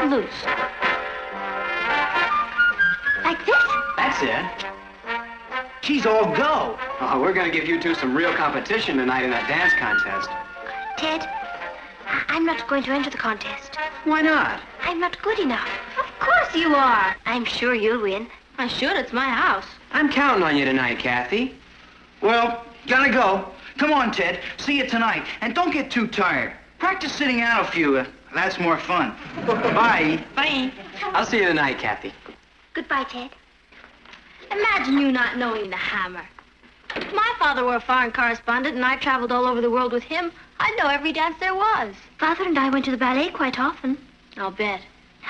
loose. Like this? That's it. She's all go. Oh, we're gonna give you two some real competition tonight in that dance contest. Ted, I'm not going to enter the contest. Why not? I'm not good enough. Of course you are. I'm sure you'll win. I should. It's my house. I'm counting on you tonight, Kathy. Well, gotta go. Come on, Ted. See you tonight. And don't get too tired. Practice sitting out a few. That's more fun. Bye. Bye. I'll see you tonight, Kathy. Goodbye, Ted. Imagine you not knowing the hammer. If my father were a foreign correspondent and I traveled all over the world with him, I'd know every dance there was. Father and I went to the ballet quite often. I'll bet.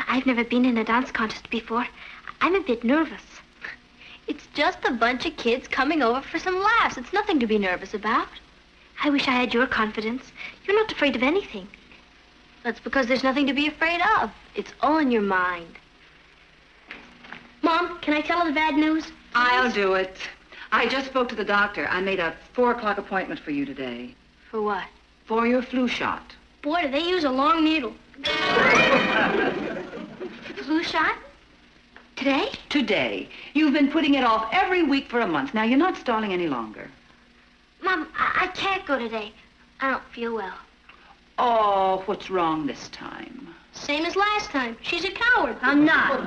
I've never been in a dance contest before. I'm a bit nervous. It's just a bunch of kids coming over for some laughs. It's nothing to be nervous about. I wish I had your confidence. You're not afraid of anything. That's because there's nothing to be afraid of. It's all in your mind. Mom, can I tell her the bad news? I'll do it. I just spoke to the doctor. I made a 4 o'clock appointment for you today. For what? For your flu shot. Boy, do they use a long needle. Flu shot? Today? Today. You've been putting it off every week for a month. Now, you're not stalling any longer. Mom, I can't go today. I don't feel well. Oh, what's wrong this time? Same as last time. She's a coward. I'm not.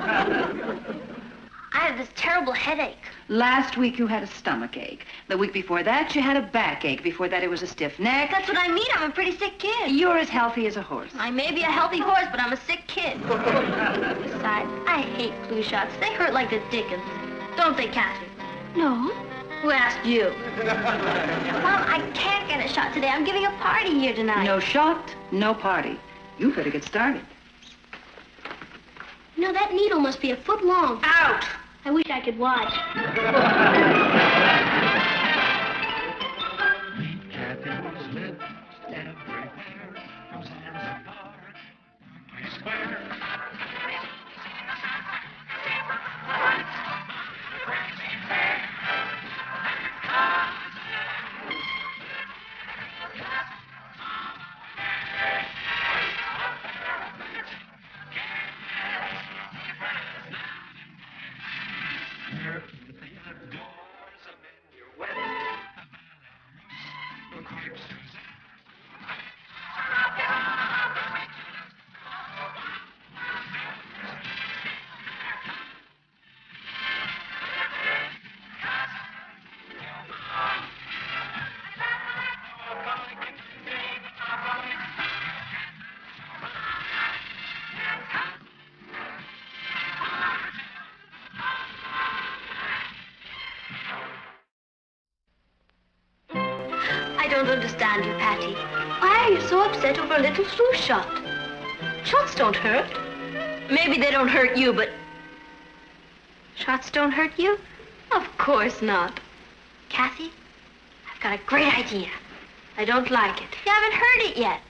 I have this terrible headache. Last week you had a stomach ache. The week before that you had a backache. Before that it was a stiff neck. That's what I mean. I'm a pretty sick kid. You're as healthy as a horse. I may be a healthy horse, but I'm a sick kid. Besides, I hate flu shots. They hurt like the dickens. Don't they, Kathy? No. Who asked you? Mom, I can't get a shot today. I'm giving a party here tonight. No shot, no party. You better get started. You know, that needle must be a foot long. Out! I wish I could watch. Kathy's lips everywhere. From Zanzibar, square. I don't understand you, Patty. Why are you so upset over a little flu shot? Shots don't hurt. Maybe they don't hurt you, but... Shots don't hurt you? Of course not. Kathy, I've got a great idea. I don't like it. You haven't heard it yet.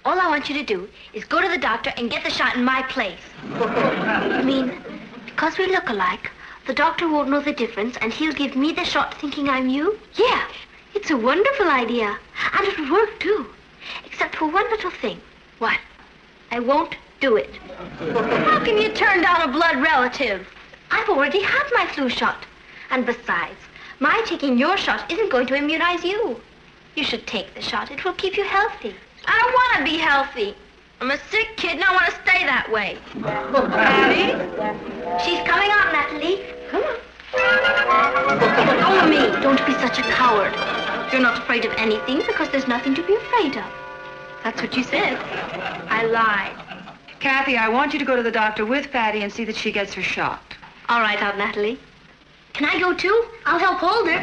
All I want you to do is go to the doctor and get the shot in my place. You mean, because we look alike, the doctor won't know the difference and he'll give me the shot thinking I'm you? Yeah. It's a wonderful idea. And it'll work, too. Except for one little thing. What? I won't do it. How can you turn down a blood relative? I've already had my flu shot. And besides, my taking your shot isn't going to immunize you. You should take the shot. It will keep you healthy. I don't want to be healthy. I'm a sick kid and I want to stay that way. Patty? She's coming out, Natalie. Come on. Follow me. Don't be such a coward. You're not afraid of anything because there's nothing to be afraid of. That's what you said. I lied. Kathy, I want you to go to the doctor with Patty and see that she gets her shot. All right, Aunt Natalie. Can I go too? I'll help hold her.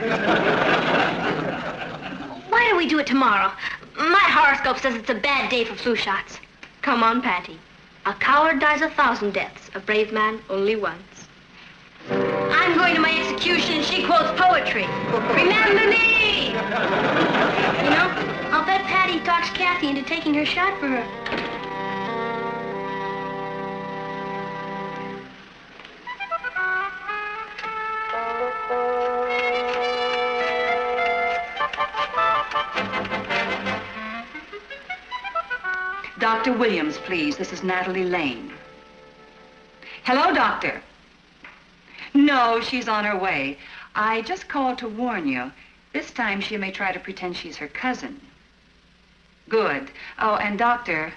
Why don't we do it tomorrow? My horoscope says it's a bad day for flu shots. Come on, Patty. A coward dies 1,000 deaths. A brave man only once. I'm going to my execution and she quotes poetry. Remember me! You know, I'll bet Patty talks Kathy into taking her shot for her. Dr. Williams, please. This is Natalie Lane. Hello, doctor. No, she's on her way. I just called to warn you. This time she may try to pretend she's her cousin. Good. Oh, and doctor,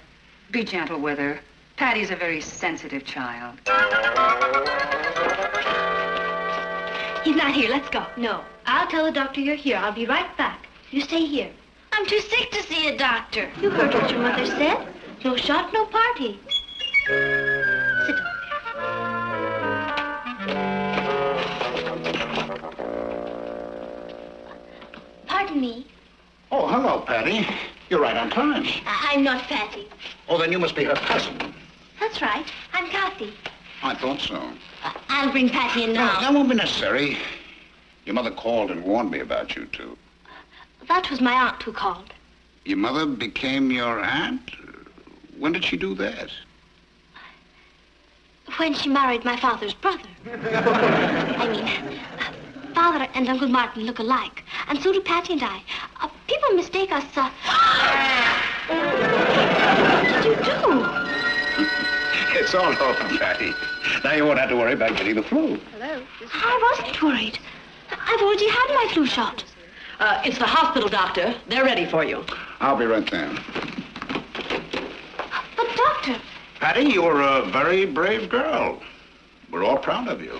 be gentle with her. Patty's a very sensitive child. He's not here. Let's go. No. I'll tell the doctor you're here. I'll be right back. You stay here. I'm too sick to see a doctor. You heard what your mother said. No shot, no party. Sit over there. Pardon me. Oh, hello, Patty. You're right on time. I'm not Patty. Oh, then you must be her cousin. That's right. I'm Kathy. I thought so. I'll bring Patty in No, now. that won't be necessary. Your mother called and warned me about you two. That was my aunt who called. Your mother became your aunt? When did she do that? When she married my father's brother. I mean, Father and Uncle Martin look alike, and so do Patty and I. People mistake us, What did you do? It's all over, Patty. Now you won't have to worry about getting the flu. Hello. I wasn't worried. I've already had my flu shot. It's the hospital, doctor. They're ready for you. I'll be right there. But, Doctor... Patty, you're a very brave girl. We're all proud of you.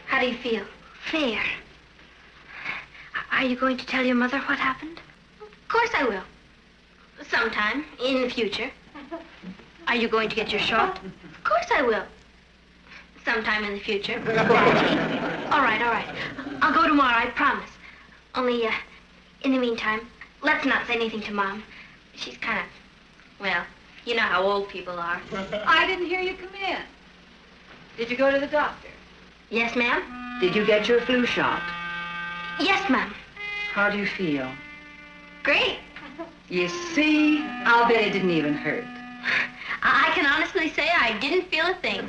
How do you feel? Fair. Are you going to tell your mother what happened? Of course I will. Sometime in the future. Are you going to get your shot? Of course I will. Sometime in the future. All right, all right. I'll go tomorrow, I promise. Only, in the meantime, let's not say anything to Mom. She's kind of, well, you know how old people are. I didn't hear you come in. Did you go to the doctor? Yes, ma'am? Did you get your flu shot? Yes, ma'am. How do you feel? Great. You see, I'll bet it didn't even hurt. I can honestly say I didn't feel a thing.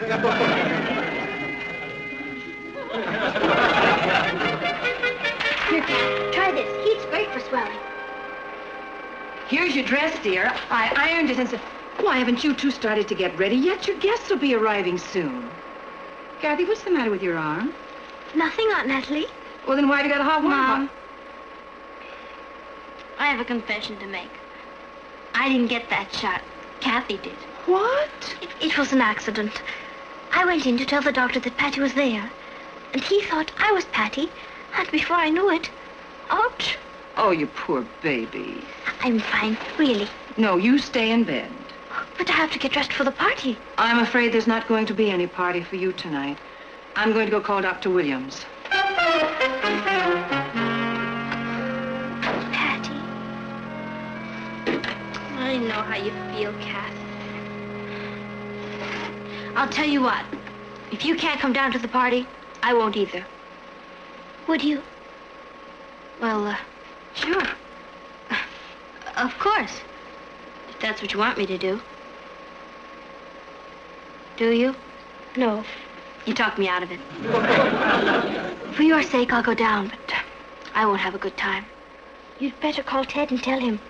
Here, try this. Heat's great for swelling. Here's your dress, dear. I ironed it and said, why haven't you two started to get ready yet? Your guests will be arriving soon. Kathy, what's the matter with your arm? Nothing, Aunt Natalie. Well, then why have you got a hot water Mom, bottle? I have a confession to make. I didn't get that shot. Kathy did. What? It was an accident. I went in to tell the doctor that Patty was there. And he thought I was Patty. And before I knew it, ouch. Oh, you poor baby. I'm fine, really. No, you stay in bed. But I have to get dressed for the party. I'm afraid there's not going to be any party for you tonight. I'm going to go call Dr. Williams. Patty. I know how you feel, Kath. I'll tell you what. If you can't come down to the party, I won't either. Would you? Well, sure. Of course. If that's what you want me to do. Do you? No. You talked me out of it. For your sake, I'll go down, but I won't have a good time. You'd better call Ted and tell him.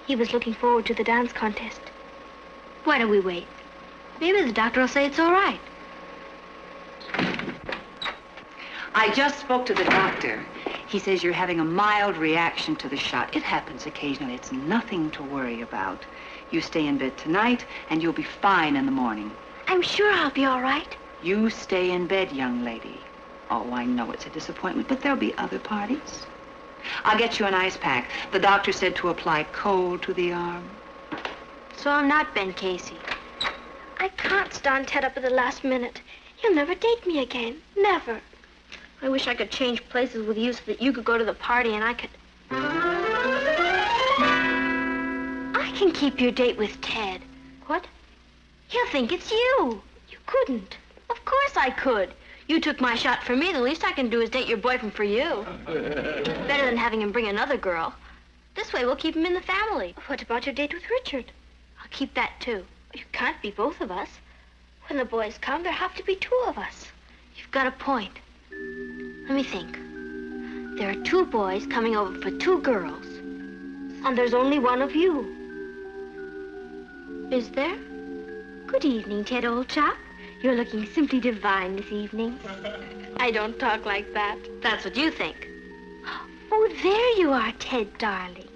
He was looking forward to the dance contest. Why don't we wait? Maybe the doctor will say it's all right. I just spoke to the doctor. He says you're having a mild reaction to the shot. It happens occasionally. It's nothing to worry about. You stay in bed tonight, and you'll be fine in the morning. I'm sure I'll be all right. You stay in bed, young lady. Oh, I know it's a disappointment, but there'll be other parties. I'll get you an ice pack. The doctor said to apply cold to the arm. So I'm not Ben Casey. I can't stand Ted up at the last minute. He'll never date me again. Never. I wish I could change places with you so that you could go to the party and I could... I can keep your date with Ted. What? He'll think it's you. You couldn't. Of course I could. You took my shot for me. The least I can do is date your boyfriend for you. Better than having him bring another girl. This way we'll keep him in the family. What about your date with Richard? I'll keep that too. You can't be both of us. When the boys come, there have to be two of us. You've got a point. Let me think. There are 2 boys coming over for 2 girls. And there's only one of you. Is there? Good evening, Ted, old chap. You're looking simply divine this evening. I don't talk like that. That's what you think. Oh, there you are, Ted, darling.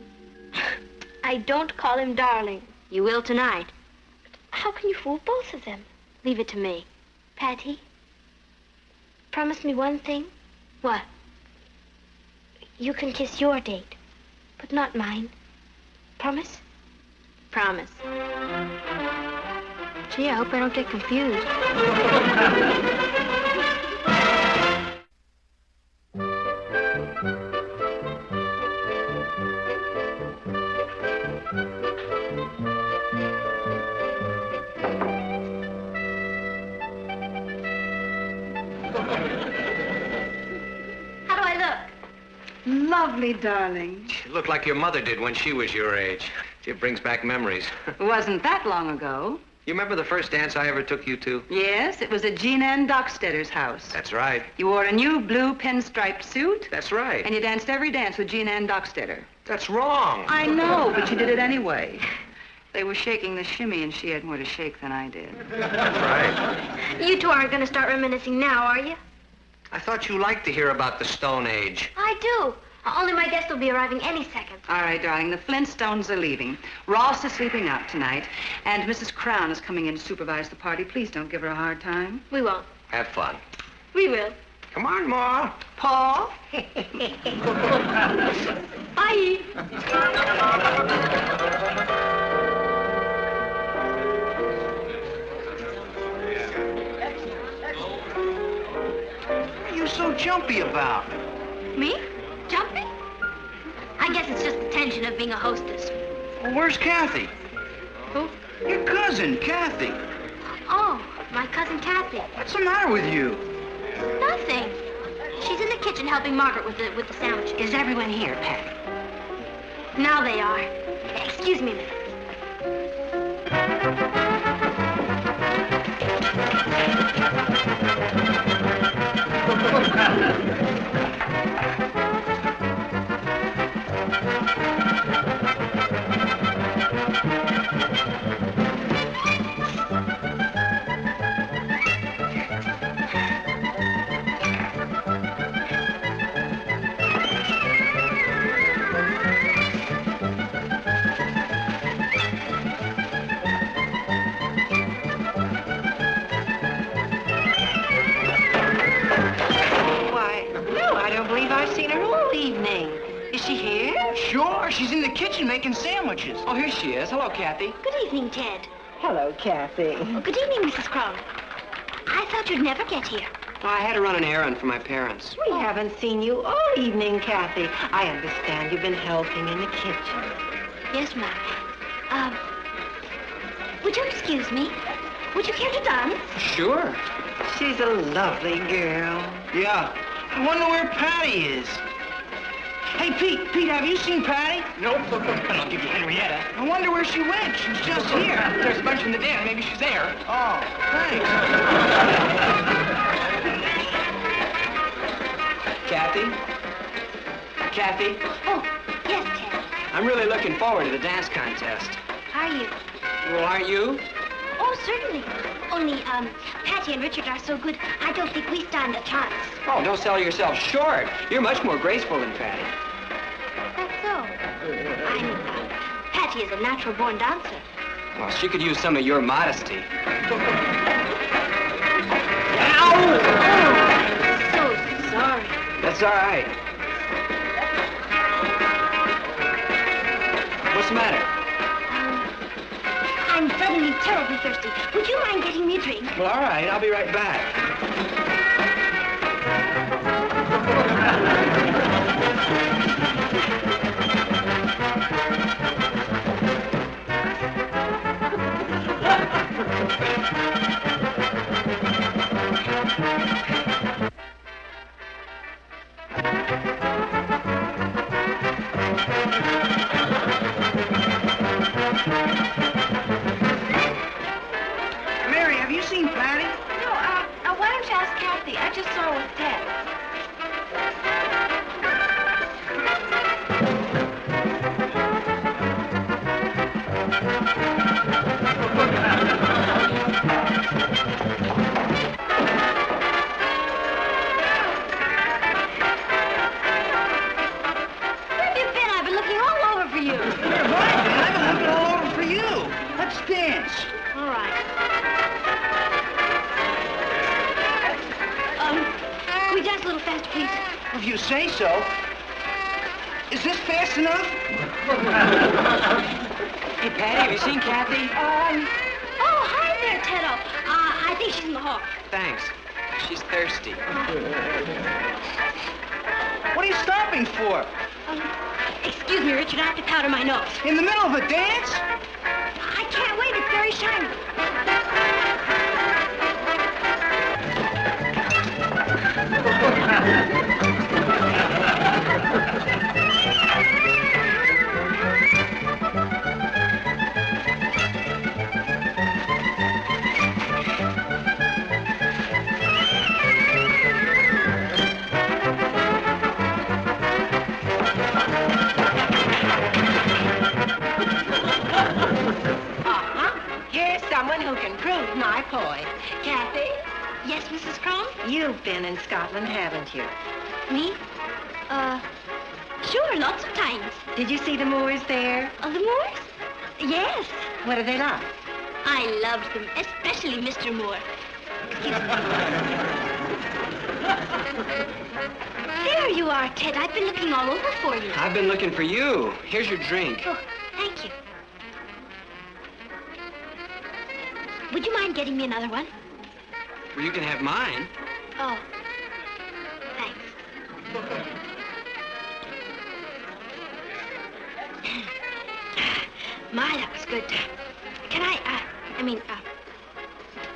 I don't call him darling. You will tonight. But how can you fool both of them? Leave it to me. Patty, promise me one thing. What? You can kiss your date, but not mine. Promise? Promise. Gee, I hope I don't get confused. How do I look? Lovely, darling. You look like your mother did when she was your age. It brings back memories. Wasn't that long ago. You remember the first dance I ever took you to? Yes, it was at Jean Ann Dockstetter's house. That's right. You wore a new blue pinstriped suit. That's right. And you danced every dance with Jean Ann Dockstetter. That's wrong. I know, but you did it anyway. They were shaking the shimmy, and she had more to shake than I did. That's right. You 2 aren't going to start reminiscing now, are you? I thought you liked to hear about the Stone Age. I do. Only my guest will be arriving any second. All right, darling, the Flintstones are leaving. Ross is sleeping out tonight, and Mrs. Crown is coming in to supervise the party. Please don't give her a hard time. We won't. Have fun. We will. Come on, Ma. Paul? Bye. What are you so jumpy about? Me? Jumping? I guess it's just the tension of being a hostess. Well, where's Kathy? Who? Your cousin, Kathy. Oh, my cousin Kathy. What's the matter with you? Nothing. She's in the kitchen helping Margaret with the sandwich. Is everyone here, Patty? Now they are. Excuse me a minute. Sure, she's in the kitchen making sandwiches. Oh, here she is. Hello, Kathy. Good evening, Ted. Hello, Kathy. Oh, good evening, Mrs. Crown. I thought you'd never get here. Well, I had to run an errand for my parents. We haven't seen you all evening, Kathy. I understand you've been helping in the kitchen. Yes, ma'am. Would you excuse me? Would you care to dance? Sure. She's a lovely girl. Yeah. I wonder where Patty is. Hey, Pete, have you seen Patty? Nope. I'll give you Henrietta. I wonder where she went. She was just here. There's a bunch in the den. Maybe she's there. Oh, thanks. Kathy? Kathy? Oh, yes, Ted. I'm really looking forward to the dance contest. Are you? Well, aren't you? Oh, certainly. Only, Patty and Richard are so good, I don't think we stand a chance. Oh, don't sell yourself short. You're much more graceful than Patty. That's so. Patty is a natural-born dancer. Well, she could use some of your modesty. Ow! Oh, so sorry. That's all right. What's the matter? I'm suddenly terribly thirsty. Would you mind getting me a drink? Well, all right. I'll be right back. Mary, have you seen Patty? No, why don't you ask Kathy? I just saw her with Ted. please. If you say so. Is this fast enough? Hey, Patty, have you seen Kathy? Oh, hi there, Teddo. I think she's in the hall. Thanks. She's thirsty. What are you stopping for? Excuse me, Richard, I have to powder my nose. In the middle of a dance? I can't wait, it's very shiny. Here's someone who can prove my point. Kathy, Yes, Mrs. Crone? you've been in Scotland, haven't you? Me? Sure, lots of times. Did you see the Moors there? Oh, the Moors? Yes. What are they like? I loved them, especially Mr. Moore. Excuse me. There you are, Ted. I've been looking all over for you. I've been looking for you. Here's your drink. Oh, thank you. Would you mind getting me another one? Well, you can have mine. Oh, thanks. My, that was good. Can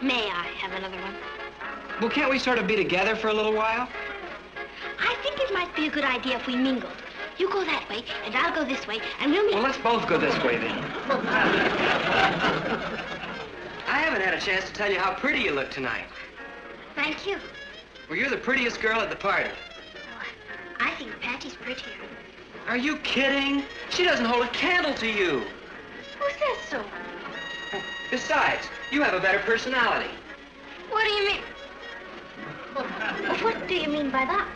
may I have another one? Well, can't we sort of be together for a little while? I think it might be a good idea if we mingled. You go that way, and I'll go this way, and we'll meet... Well, let's both go this way, then. I haven't had a chance to tell you how pretty you look tonight. Thank you. Well, you're the prettiest girl at the party. I think Patty's prettier. Are you kidding? She doesn't hold a candle to you. Who says so? Besides, you have a better personality. What do you mean? What do you mean by that?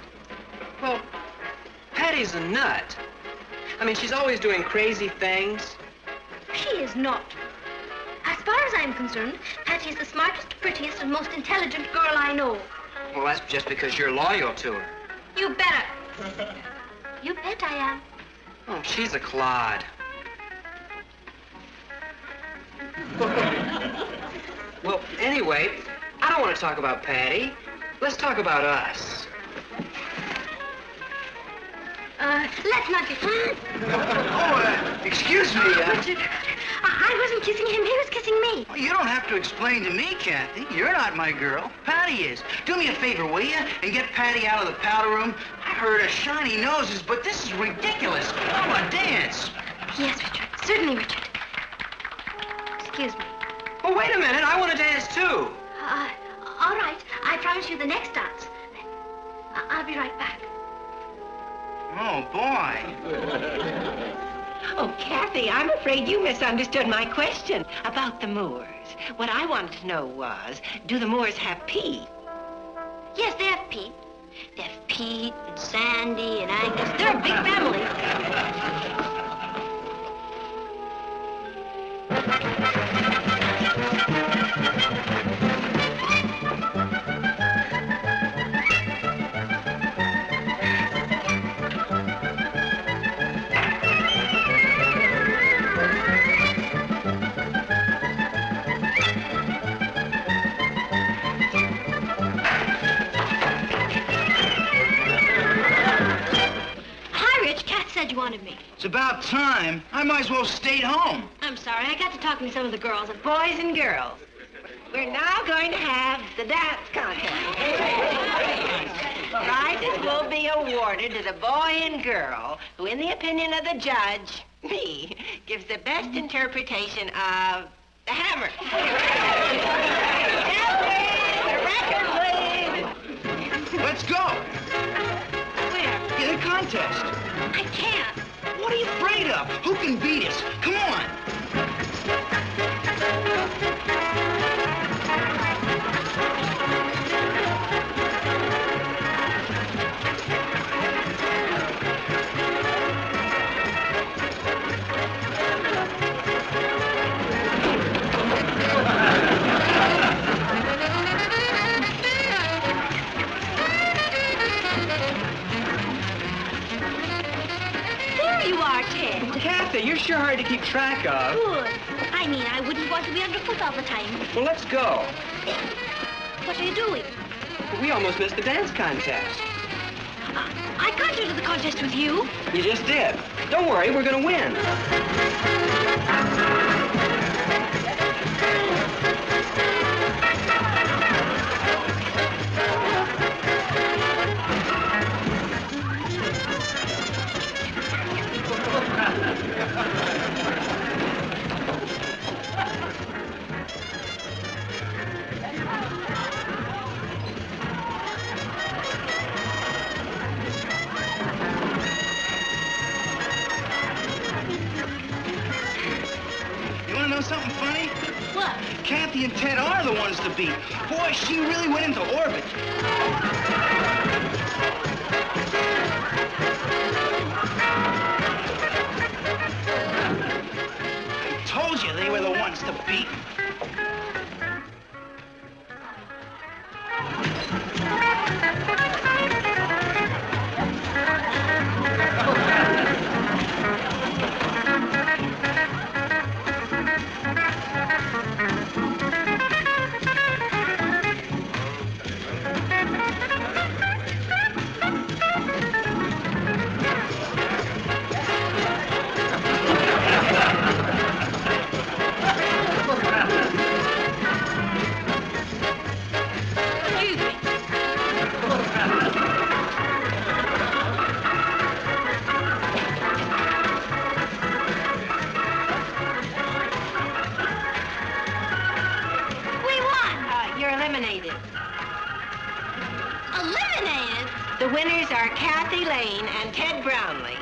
Well, Patty's a nut. I mean, she's always doing crazy things. She is not. As far as I'm concerned, Patty is the smartest, prettiest, and most intelligent girl I know. Well, that's just because you're loyal to her. You better. You bet I am. Oh, she's a clod. Well, anyway, I don't want to talk about Patty. Let's talk about us. Let's not get... Excuse me. Richard, I wasn't kissing him. He was kissing me. You don't have to explain to me, Kathy. You're not my girl. Patty is. Do me a favor, will you? And get Patty out of the powder room. I heard of shiny noses, but this is ridiculous. I want to dance. Yes, Richard. Certainly, Richard. Excuse me. Well, wait a minute. I want to dance, too. All right. I promise you the next dance. I'll be right back. Oh, boy. Oh, Kathy, I'm afraid you misunderstood my question about the Moors. What I wanted to know was, do the Moors have Pete? Yes, they have Pete. They have Pete and Sandy and Angus. They're a big family. Said you wanted me. It's about time. I might as well have stayed home. I'm sorry. I got to talking to some of the girls. Boys and girls, we're now going to have the dance contest. Prizes will be awarded to the boy and girl who, in the opinion of the judge, me, gives the best interpretation of the hammer. The record, please. Let's go. Where? In a contest. I can't. What are you afraid of? Who can beat us? Come on. Kathy, you're sure hard to keep track of. Good. I mean, I wouldn't want to be underfoot all the time. Well, let's go. What are you doing? We almost missed the dance contest. I can't enter the contest with you. You just did. Don't worry, we're gonna win. Something funny? What? Kathy and Ted are the ones to beat. Boy, she really went into orbit. I told you they were the ones to beat. The winners are Kathy Lane and Ted Brownlee.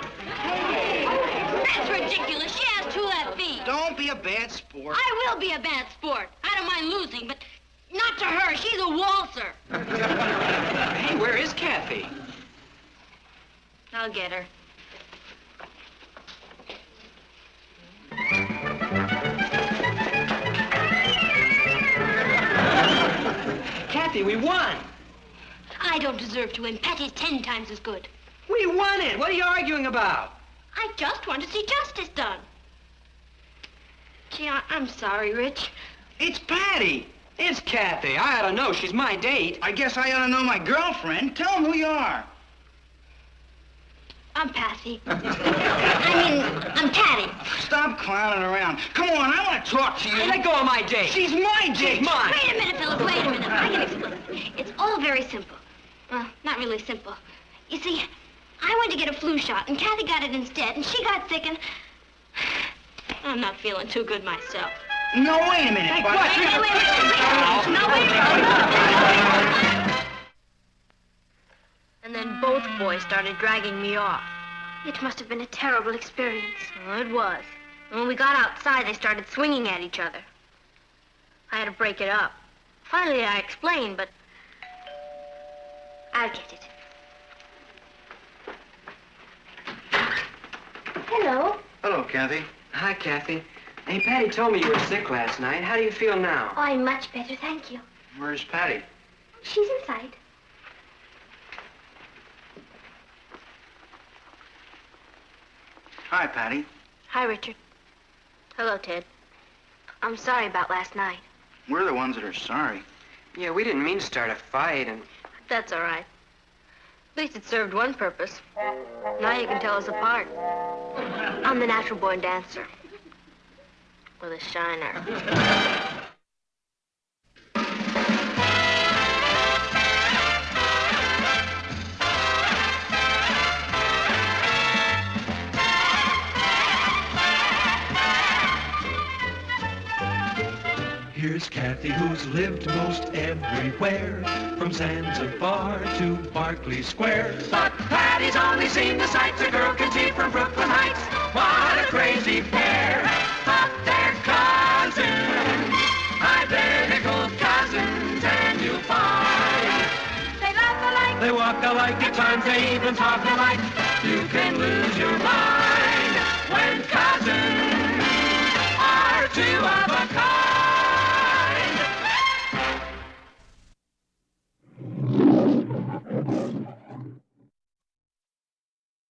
That's ridiculous. She has 2 left feet. Don't be a bad sport. I will be a bad sport. I don't mind losing, but not to her. She's a waltzer. Hey, where is Kathy? I'll get her. Kathy, we won. I don't deserve to win. Patty's 10 times as good. We won it. What are you arguing about? I just want to see justice done. Gee, I'm sorry, Rich. It's Patty. It's Kathy. I ought to know. She's my date. I guess I ought to know my girlfriend. Tell them who you are. I'm Patty. I'm Patty. Stop clowning around. Come on, I want to talk to you. Hey, let go of my date. She's my date. She's mine. Wait a minute, Philip. Wait a minute. I can explain. It's all very simple. Well, not really simple. You see, I went to get a flu shot, and Kathy got it instead, and she got sick, and I'm not feeling too good myself. No, wait a minute. Hey, Bud. what? No, wait a minute. And then both boys started dragging me off. It must have been a terrible experience. Well, it was. And when we got outside, they started swinging at each other. I had to break it up. Finally, I explained, but I'll get it. Hello. Hello, Kathy. Hi, Kathy. Hey, Patty told me you were sick last night. How do you feel now? Oh, I'm much better, thank you. Where's Patty? She's inside. Hi, Patty. Hi, Richard. Hello, Ted. I'm sorry about last night. We're the ones that are sorry. Yeah, we didn't mean to start a fight, and... That's all right. At least it served one purpose. Now you can tell us apart. I'm the natural-born dancer. With a shiner. Here's Kathy, who's lived most everywhere, from Zanzibar to Berkeley Square. But Patty's only seen the sights a girl can see from Brooklyn Heights. What a crazy pair, but they're cousins, identical cousins, and you'll find they laugh alike, they walk alike, at times they even talk alike. You can lose your mind when cousins are two of a kind.